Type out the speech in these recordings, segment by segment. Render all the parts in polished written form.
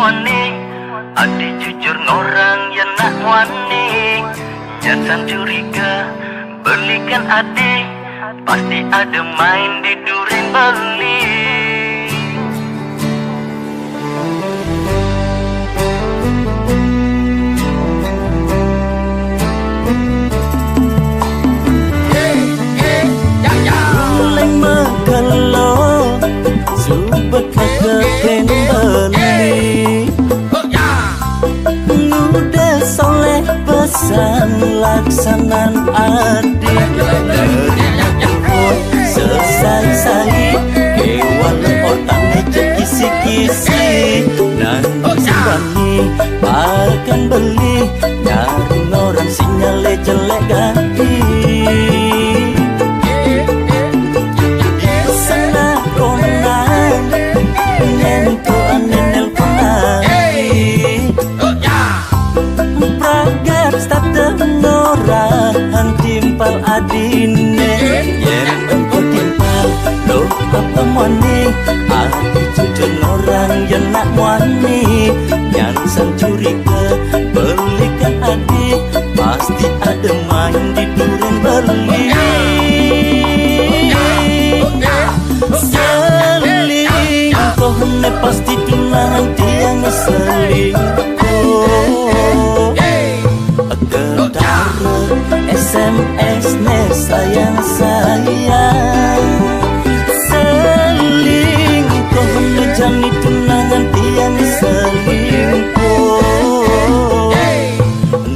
wani, adi jujur ngorang yang nak wani. Jangan curiga, belikan adi, pasti ada main di durin beli. Subet kagak beli, udah soleh pesan laksanan adik. Selesai kewan otaknya cek kisi-kisi. Nanti wani akan beli, nyari orang sinyale jelek ganti. Timpal adine yen engko timpal lo apa wani, ati jujur orang yang nak wani. Jangan curiga, belikan adik, pasti ada main di duren beli. Selingkuh ne pasti tunangan tiang selingkuh. SMS ne sayang selingkuh ne jani tunangan tiang selingkuh.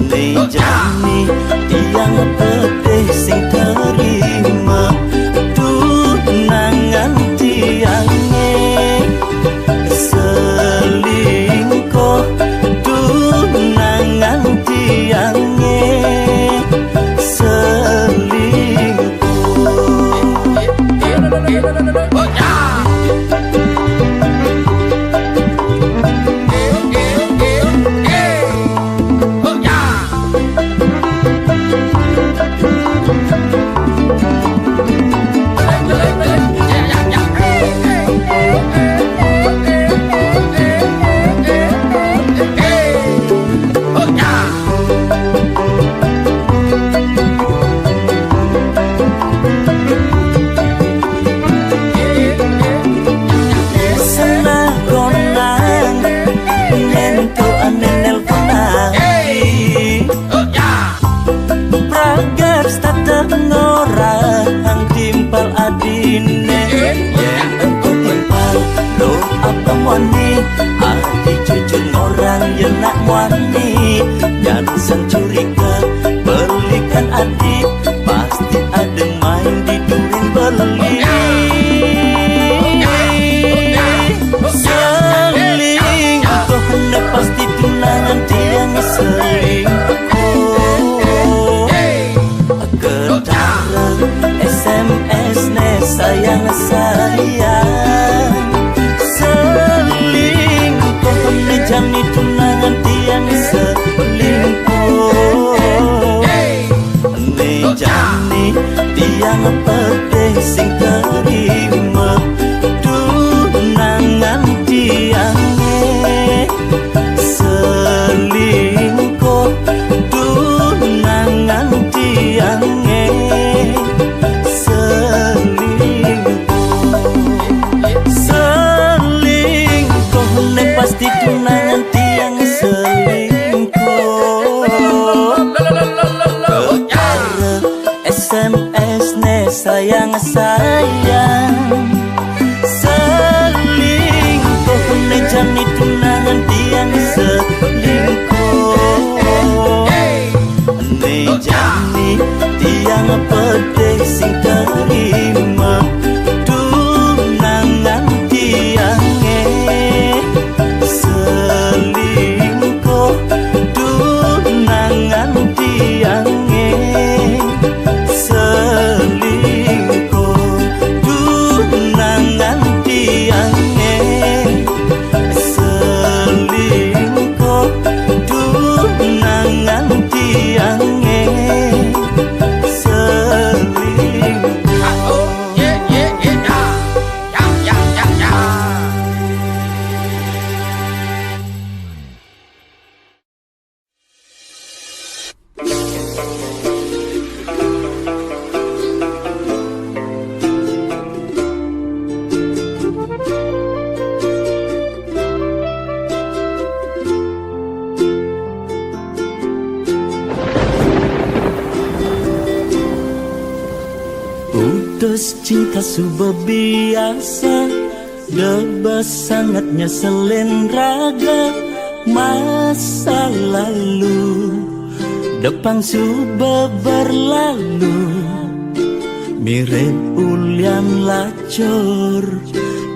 Ne jani tiang pedih sing terima tunangan tiange selingkuh, tunangan tiange timpal adine yen engko timpal lo apa wani, ati jujur orang yang nak wani. Jangan curiga, belikan adik, pasti ada main di durin beli. Selingkuh ne pasti tunangan tiang selingkuh. SMS ne sayang selingkuh ne jani tunangan tiang selingkuh. Ne jani tiang pedih sing terima tunangan tiange selingkuh, tunangan tiange pasti tunangan tiang selingkuh. SMS ne sayang selingkuh ne jani tunangan tiang selingkuh. Ne jani tiang pedih sing terima tunangan tiange selingkuh, tunangan tiange selingkuh, tunangan tiange selingkuh, tunangan tiange selingkuh. Putus cinta sudah biasa, debas sangatnya selen raga. Masa lalu depan sudah berlalu, mirip ulian lacur,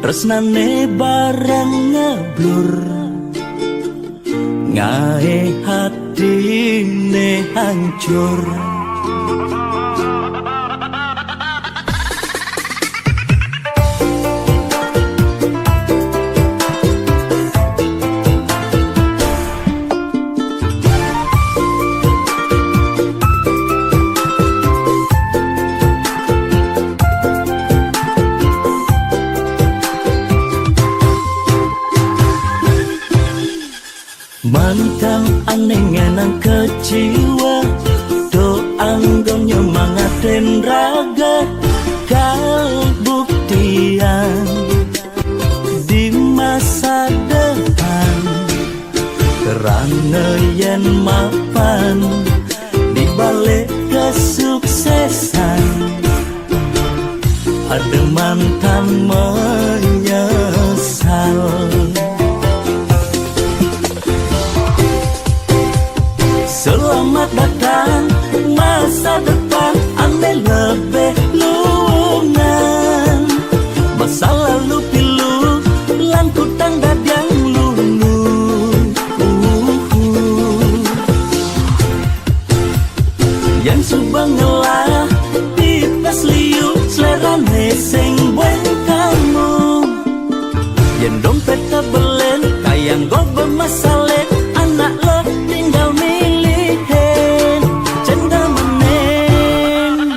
tresnane barang ngeblur. Ngae hatine hancur. Mantan aneh ngenang kecewa, doang gom nyemangatin raga. Kal buktian di masa depan, kerana yen mapan di balik kesuksesan. Ada mantan menyesal. Selamat datang masa depan, andai lebih luangan. Masa lalu pilu, lan kutang dadang lulu. Yang subang ngelah, pipes liu, selera neseng bueng kamu. Yang dompet tebelen, kayang go bermasalah, anak lo tinggal milihin, cenda menen.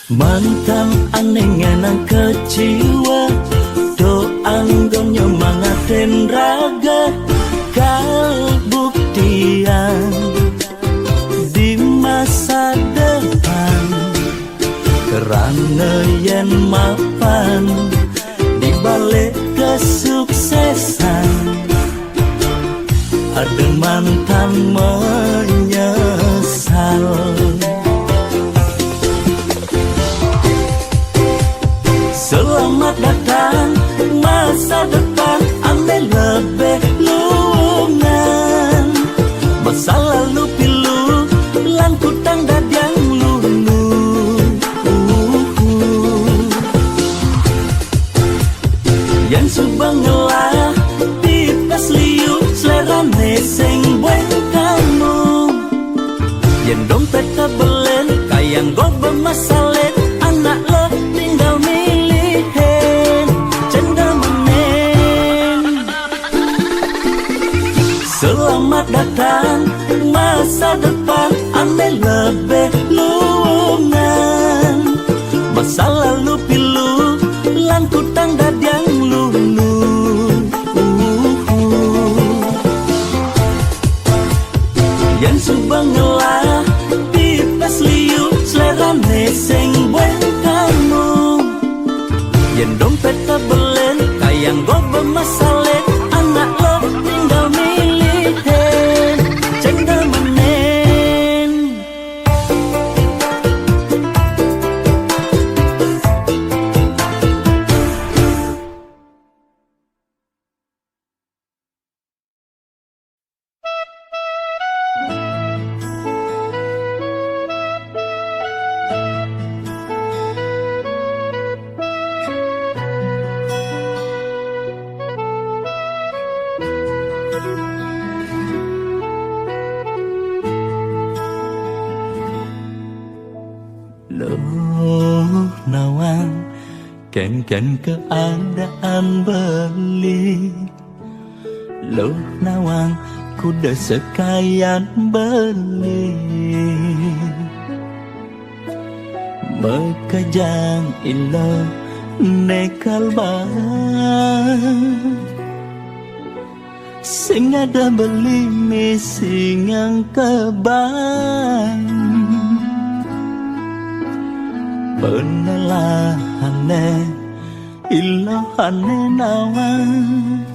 Mantan aneh ngenang kecewa, doang gom nyemangatin raga. Kal buktian di masa depan, kerana yen mapan di balik kesuksesan. Ada mantan menyesal. Selamat datang masa depan, andai lebih luangan. Masa lalu pilu, lan kutang dadang lulu. Yang subang ngelah, pipes liu, selera neseng bueng kamu. Yang dompet tebelen, kayang go bermasalah, anak lo tinggal milihin, cenda menen. Selamat datang masa depan, andai lebih luangan. Masa lalu pilu, lan kutang dadang lulu. Yang subang ngelah, pipes liu, selera neseng bueng kamu. Yang dompet tebelen, kayang go bermasalah, anak lo tinggal milihin, cenda menen. memainkan keadaan beli. Loh nawang kuda sekayan beli, Bekajang ilo nekal sing ada beli sing ang keban penelahane ilohane nawang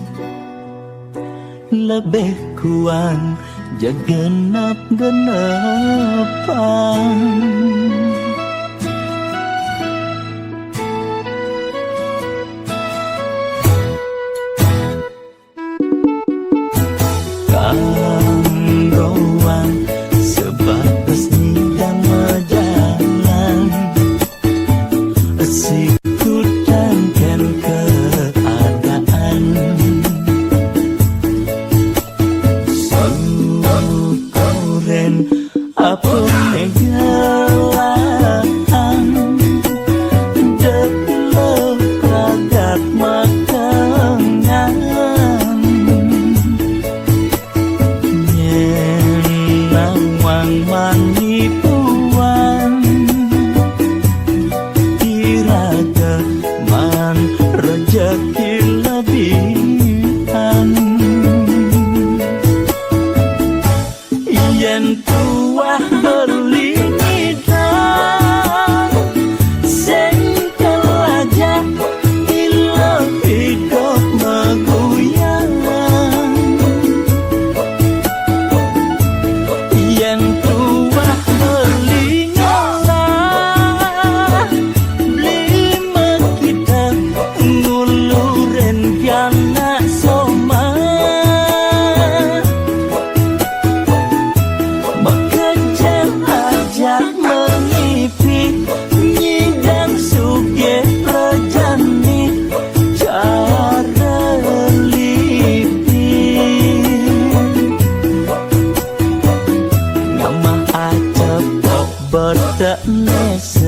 lebih kuat jagenap-genepan. Kanggoan sebatas nidang jalan sikutangkan keadaan Sukuren apa negalahan Deklok ragat makangan Nyenawang manipuan Iraga man rejeki lebihan Yen tuah beli nidang sing kelajah ilo hidup meguyang Yen tuah beli ngolah beli mekita nguluren kana soma Bekerja ajak mengipi nyidang suge rejani cara lipi Ngama acep bedak nesesai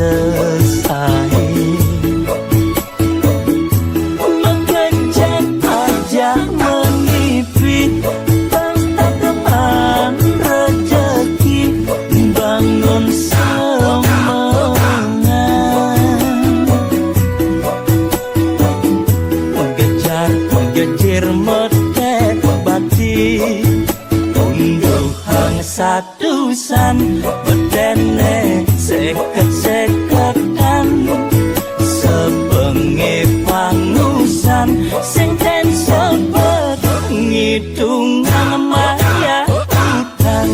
Bekerja ajak mengipi pesta teman rejeki bangun semangat Mengejar mete bati unduhang satusan bedene seket-seketan sebenge pangusan sing ten sebet ngitungan maya utang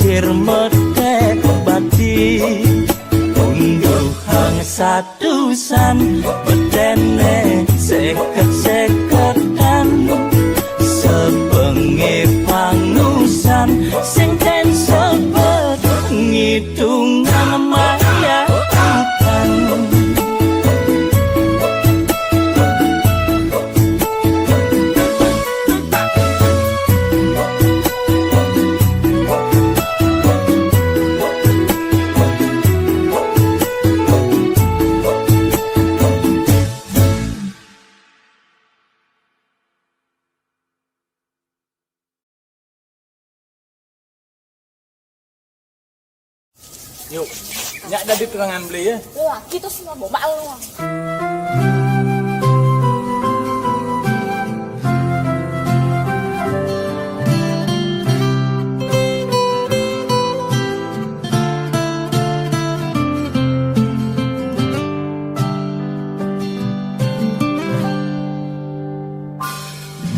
jir mete bati unduhang satusan bedene seket-seketan sebengi pangusan sing ten sebet ngitungan maya hutan. Yuk, nyak ada di terangan beli ya. Wah, kita semua bawa lu.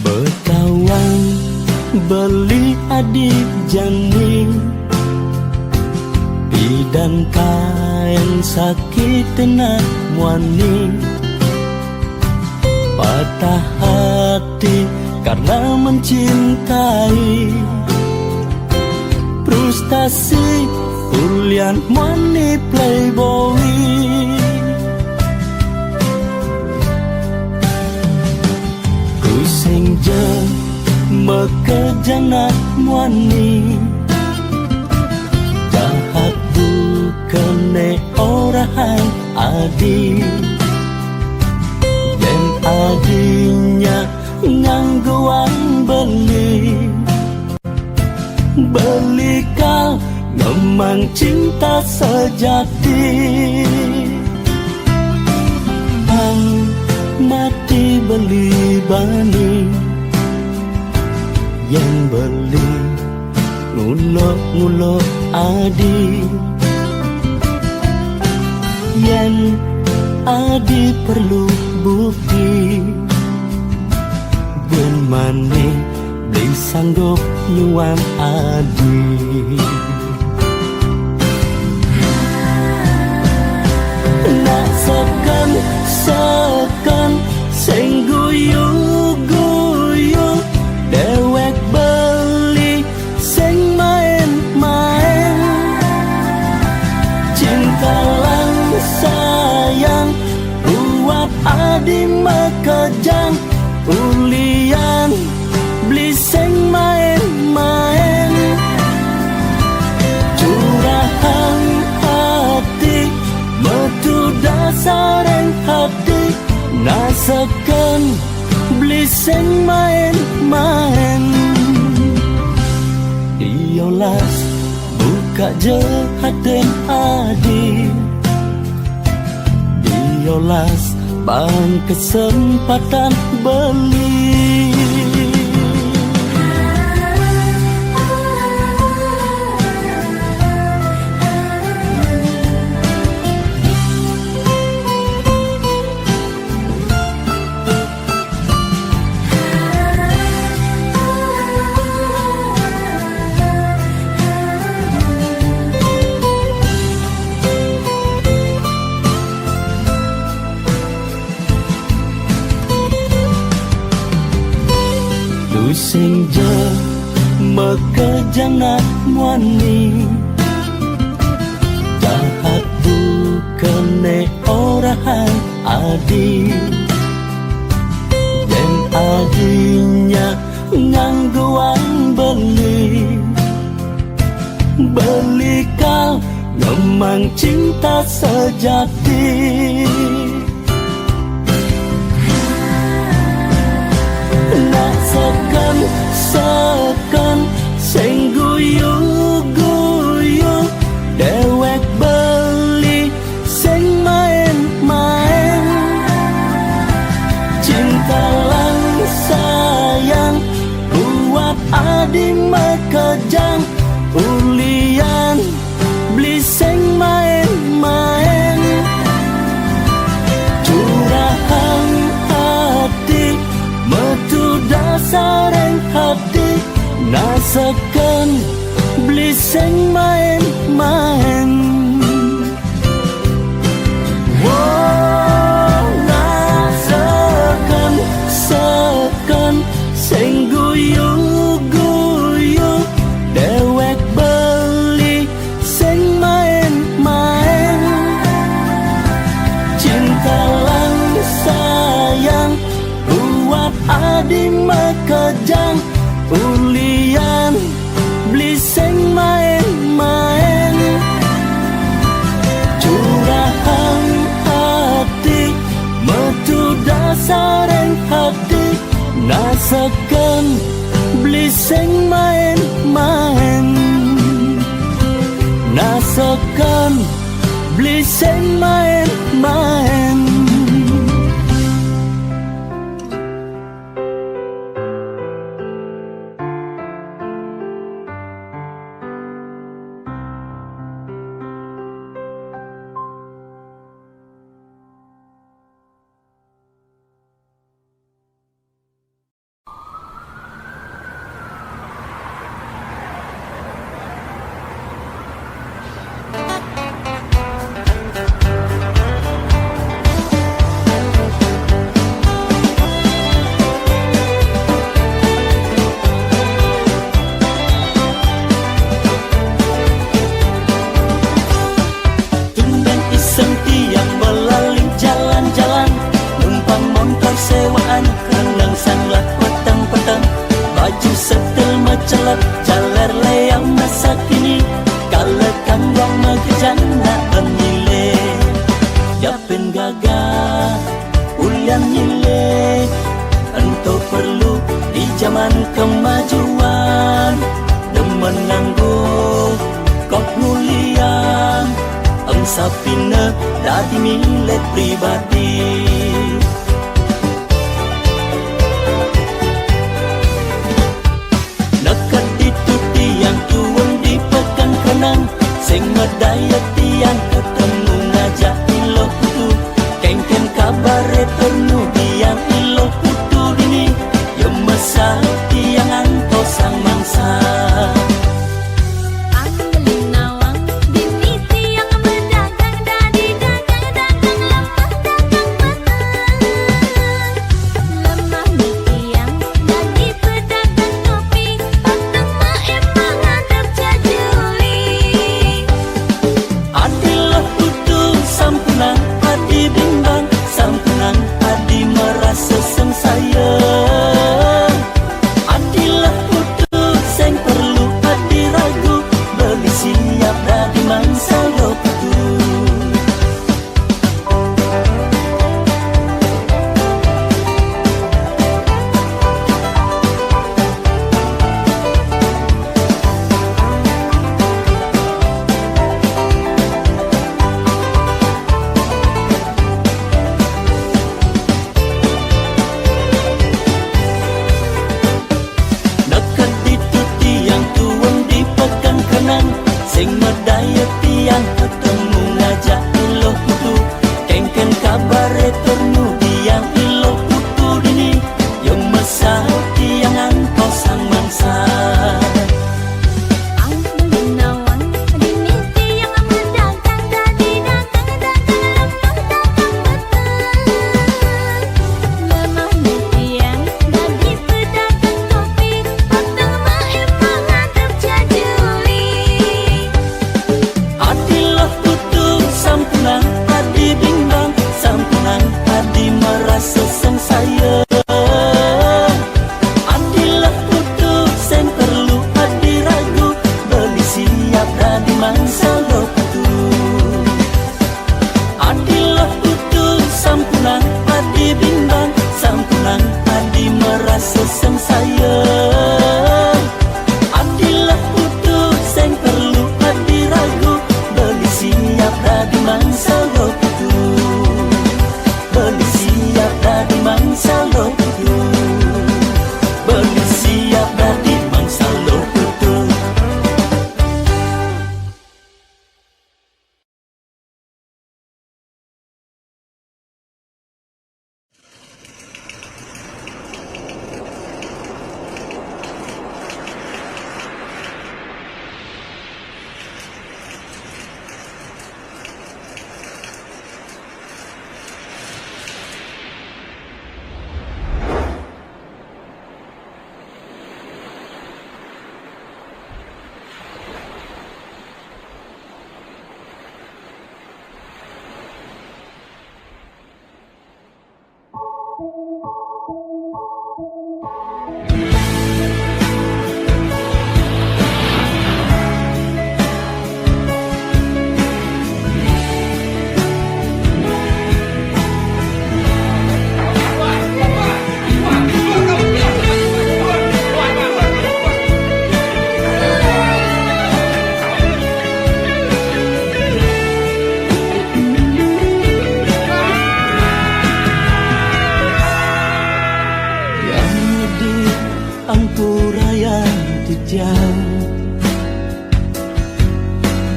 Berkawan beli adik jani dan kain sakit nak muani patah hati karena mencintai frustasi ulian muani playboy kusing je mekejang nak muani jahat kene orang adi yang adinya ngangguan beli kau memang cinta sejati ang mati beli bani yang beli ngulok adi yang adi perlu bukti ben mane beli sanggup nyuam adi nak sekan sing guyu dewek beli sing main cinta sayang buat adi mekejang ulian beli sing main curahan hati metu dasaren hati nasekan beli sing main diolas buka je haden adi diolas bang kesempatan beli sing je mekejang nak muani jahat bukene orang adi yang adinya ngangguan beli kau memang cinta sejati nak sekan sing guyu dewek beli sing main cinta lang sayang buat adi mekejang ulian beli sing main curahan hati metu dasaren hati nasekan nasakan beli seng main-main. Jalar leang masa kini kala kangwang magejana benile yapen gagah ulian nyile ento perlu di zaman kemajuan demen nganggo kok mulian ang sapina dadi milik pribadi. Sing medaya tiang ketemu ngajak ilo kutu kengken kabare ternu biang ilo kutu dini yang masa tiang anto sang mangsa.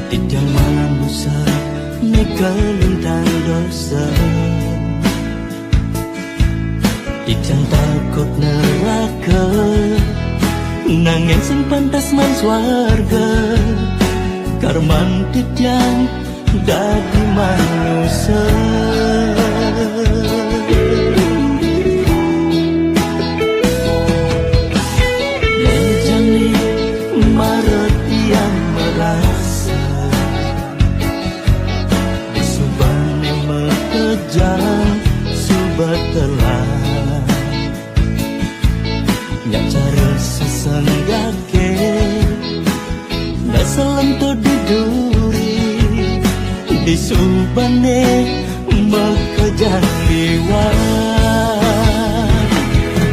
Tiang manusia negelintang dosa, tiang takut neraka, nanging sing pantas man swarga. Karman tiang dadi manusia. Lejani maret yang merasa disubane mekejang subat telah nyak cara sesenggake nasalento diduri disubane mekejang liwat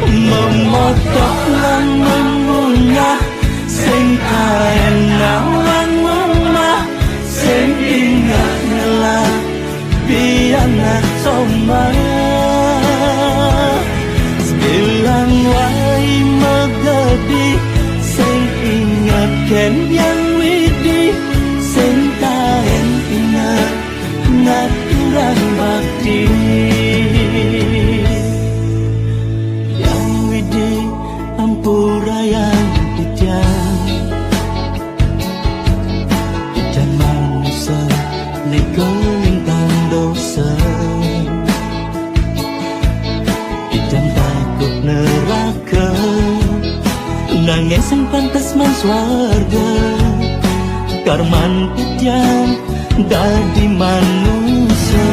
memotok lan memunyah sing kaenang lan ngomah sing ingat ngelah biangat somah sebilang wai megedi sing ingat ken yang widi sing kaen ingat ngaturan bakti yang widi ampura yang tiang manusia negelintang dosa, tiang takut neraka, nanging sing pantas man swarga. Karman tiang dadi manusia.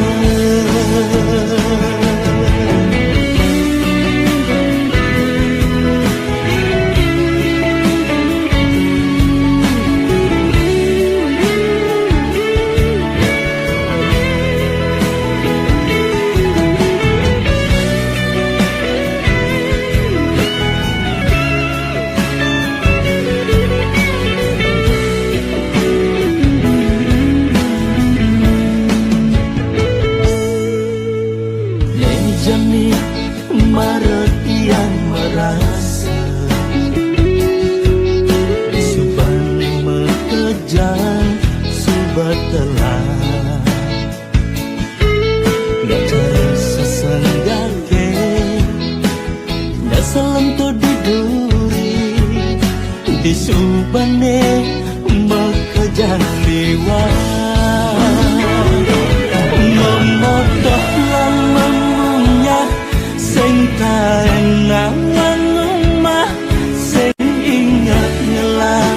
Maret yang merasa disubane mekejang subat telah nggak cara sesenggake nggak selento diduri disubane mekejang liwat memotok lan memunyah sing kaenang lan ngomah sing ingat ngelah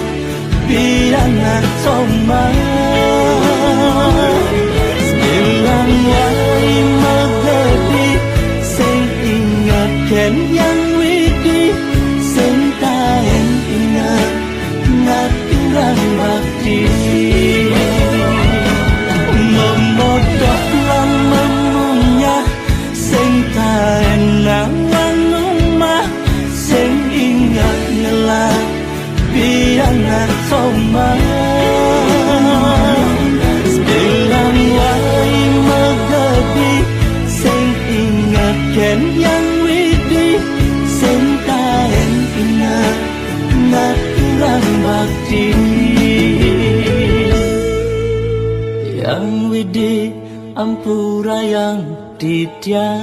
biangat somah sebilang wai megedi sing ingat ken yang widi sing kaen ingat ngaturan bakti memodok lan memunyah sing kaenang lan ngomah sing ingat ngelah biangat somah sebilang wai megedi sing ingat ken yang widi sing kaen ingat ngaturan bakti yang widi ampura yang tiang.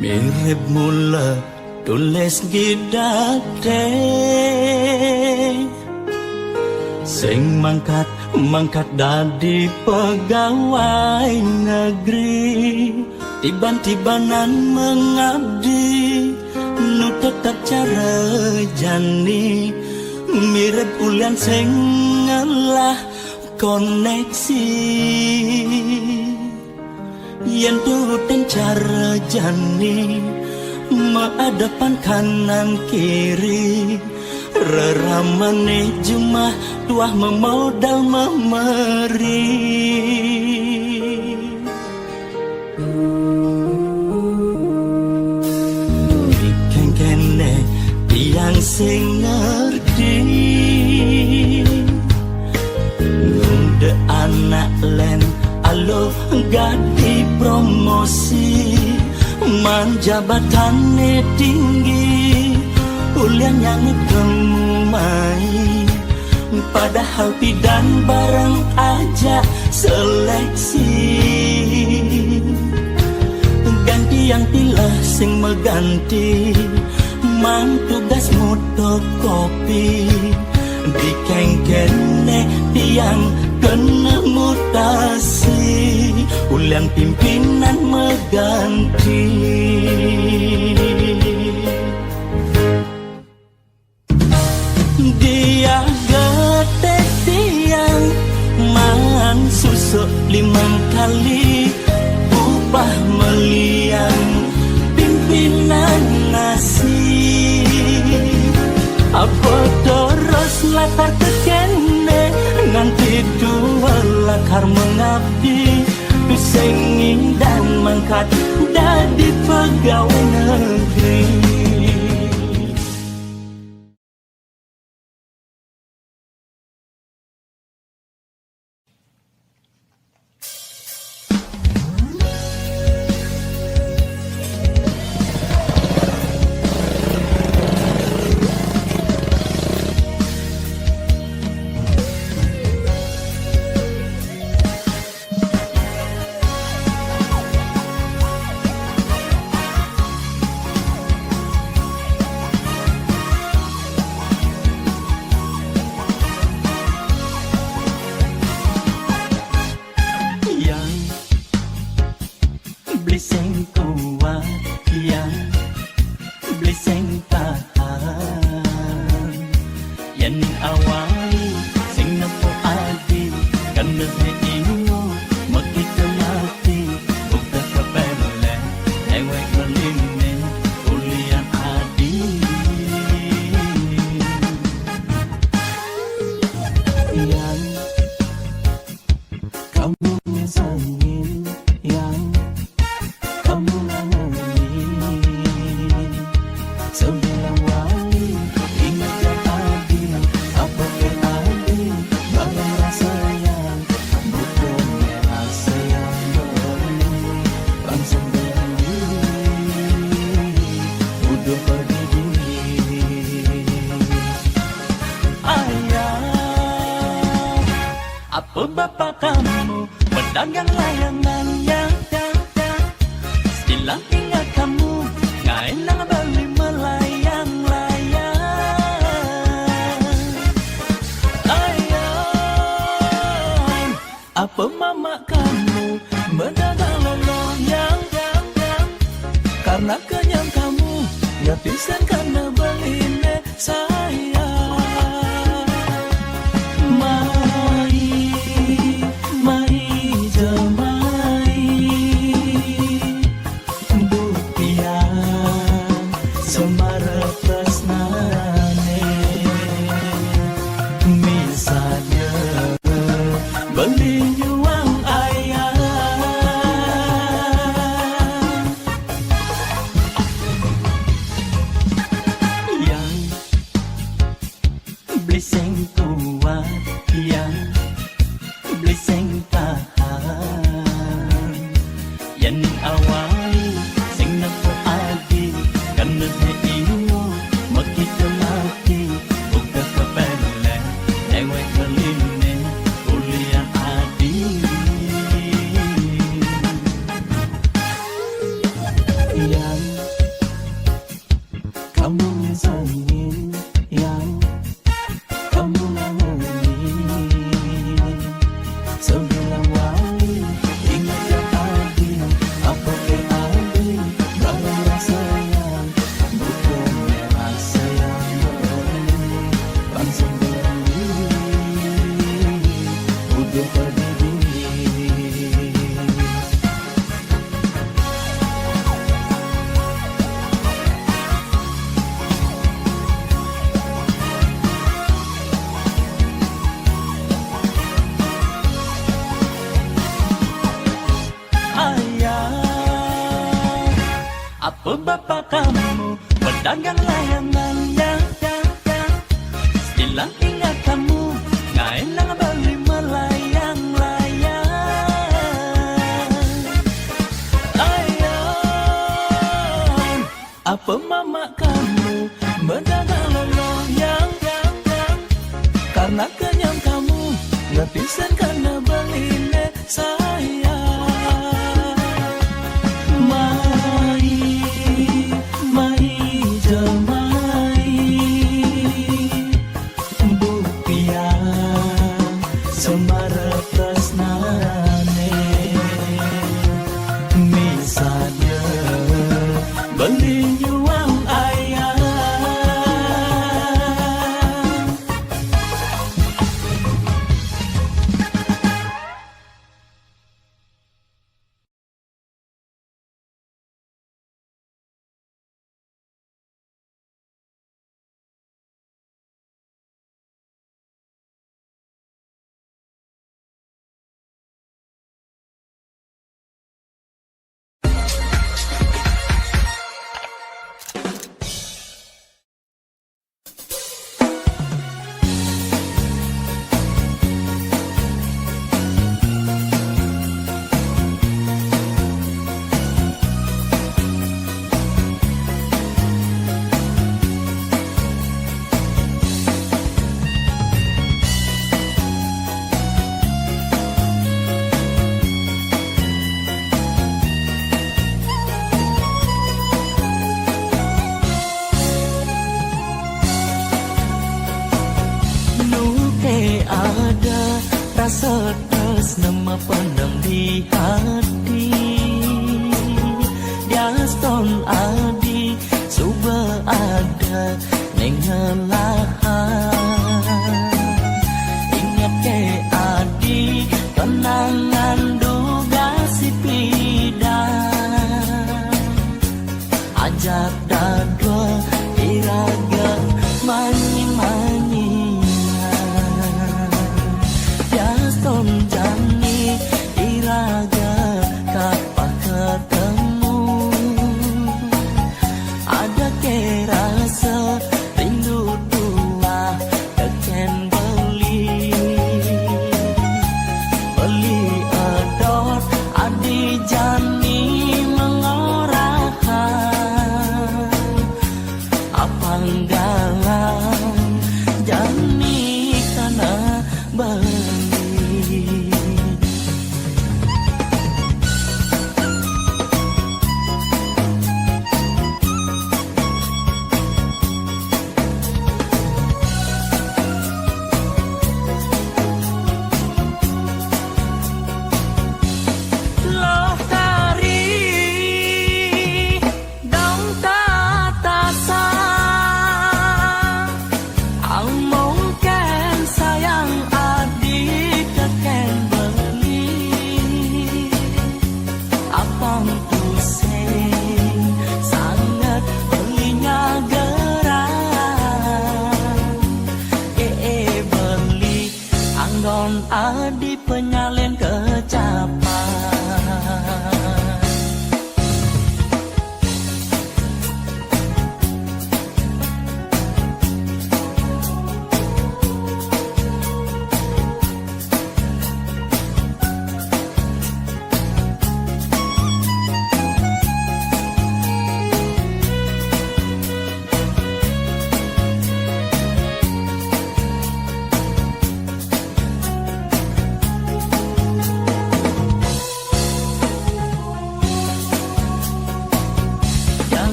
Mirip mula tulis gidate sing mangkat dadi pegawai negeri tiban-tibanan mengabdi nu tetap cara jani mirip ulian sing ngalah koneksi Yang dan cara jani Menghadapan kanan kiri Reramane jumah tuah memodal memeri Bikin kene tiang sing ngerti Ngunde anak len alo gadi promosi Manjabatannya tinggi Ulian yang kemumai Padahal bidan barang aja seleksi Ganti yang pilih sing mengganti Mang tugas motokopi Di kengkene tiang kena mutasi Ulian pimpinan mengganti Dia gede tiang Mangan susu 5 kali Upah meliang Pimpinan nasi Apa terus latar tekene Nganti 2 lakar mengabdi Senging dan mangkat Dadi pegawai negeri Bliseng kuat yang bliseng tahan yang awali sing nepo adi kan ingo mati kemati udah kebele ewek meline ulian adi yang kamu nyesangin yang kamu ngomongin sembilan wali ingat yang adil apa yang adil bangun rasa yang bukannya rasa yang beri bangsa beri udah pergi dulu ayah apa bapak kamu pedagang layangan yang Silang ingat kamu Ngailang balik melayang-layang Ayang Apa mama kamu Mendagang loloyang Karena kenyang kamu Ya pisan karena beline sayang Mai jemai Semara tresnane misalnya beli nyuang ayam yang beli sing kuat yang beli sing tahan yang awali sing nepo adi karena ingo mati kemati udah kebele ewek meline ulian adi yang kamu nyesangin yang kamu ngomongin sembilan wali ingat yang adil apa yang adil bangun rasa yang bukannya rasa yang beri bangsa beri udah pergi dulu Apa bapak kamu pedagang layangan yang hilang ingat kamu ngaelang beli melayang-layang. Apa mama kamu berdagang loyang karena kenyang kamu ngepisan karena beli sayang. Mai jemai bupiang semara tresnane misalnya beli nyuang ayam. Ada rasa tresna pendam di hati. Dia stone adi suba ada nengelahan. Ingat ke adi kenangan duga si pidan. Ajak dadwa iraga manyi-manyi jani iraga kapan ketemu. Ada ke rasa rindu tua teken beli edot adi jani mengorakan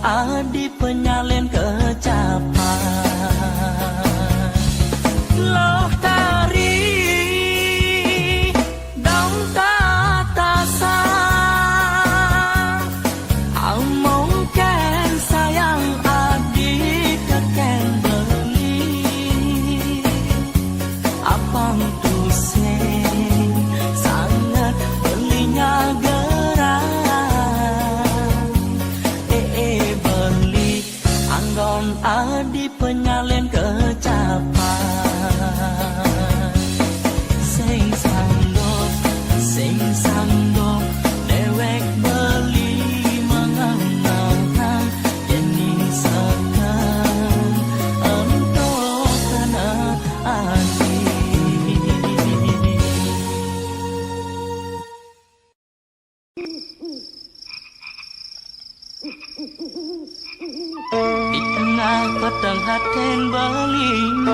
adi penyalen kecapan loh tari dong tatasa mungkin sayang adik keken beli apang pusing sangat belinya gerang beli anggon adi penyalen kecapan sing sanggup dewek beli mengang-ngang jening sekan untuk kena adi di tengah petang haten beline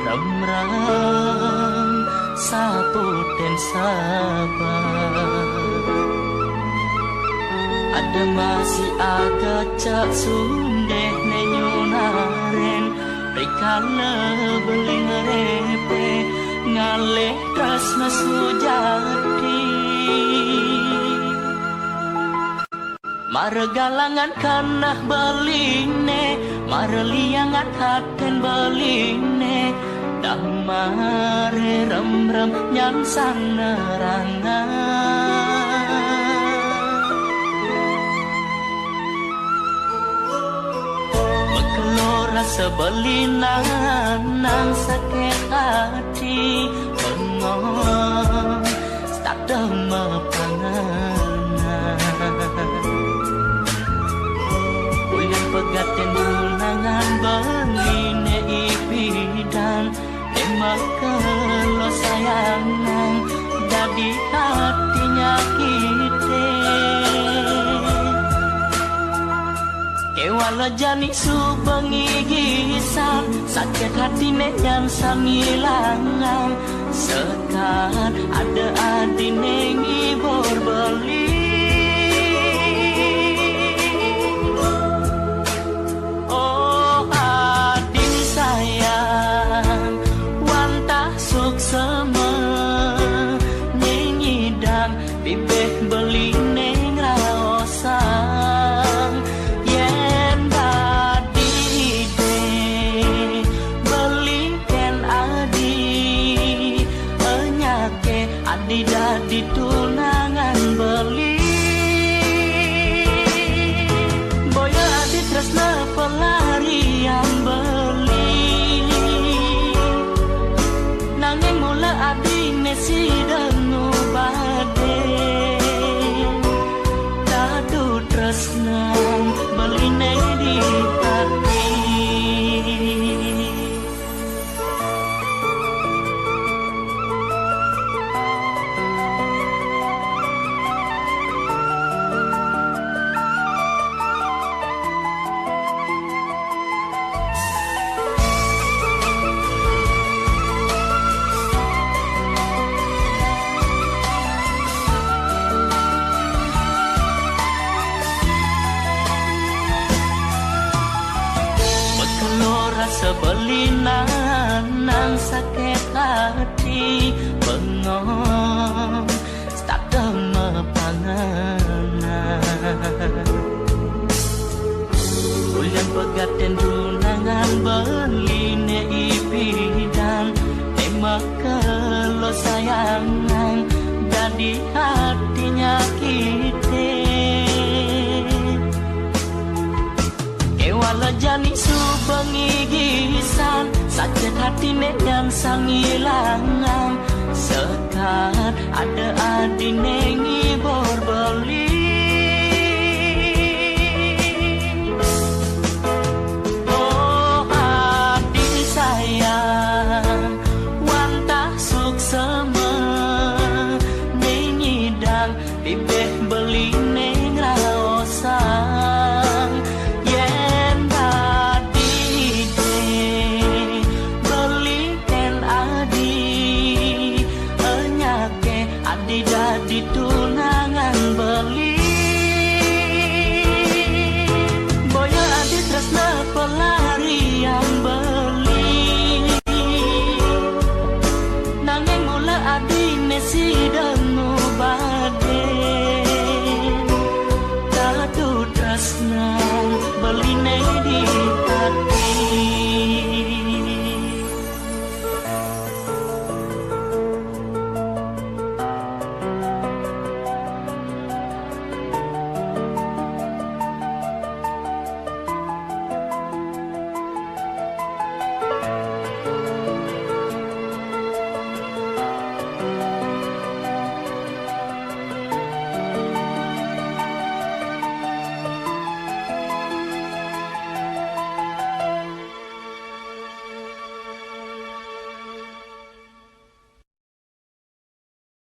rem-rem saputen sabar ada masih agak cak sundeh nenyunaren rikala beli ngerepe ngaleh tresna sujati Margalangan kanah beline marliangan haten beline dang mare rem-rem nyang sanerangan Mekelor rasa belinan nang sakit hati bengong tak dema panganan pegaten unangan beline ipidan emakelo sayangan jadi hatinya kita kewala jani subengi gisan sakit hati nyan sangilangan sekat ada adine ngibor beli bibeh beli neng raosang yen badi de beli ken adi enyake adi dadi tunangan beli boya adi tresna pelarian beli nanging mula adi nesi dengu bade tresnan beline di hati sebelinan nang sakit hati bengong tak dema panganan ulian pegaten tunangan beline ipidan emakelo sayangan jadi hatinya kita kewala jani subengi gisan sakit hati nyan sangilangan sekat ada adine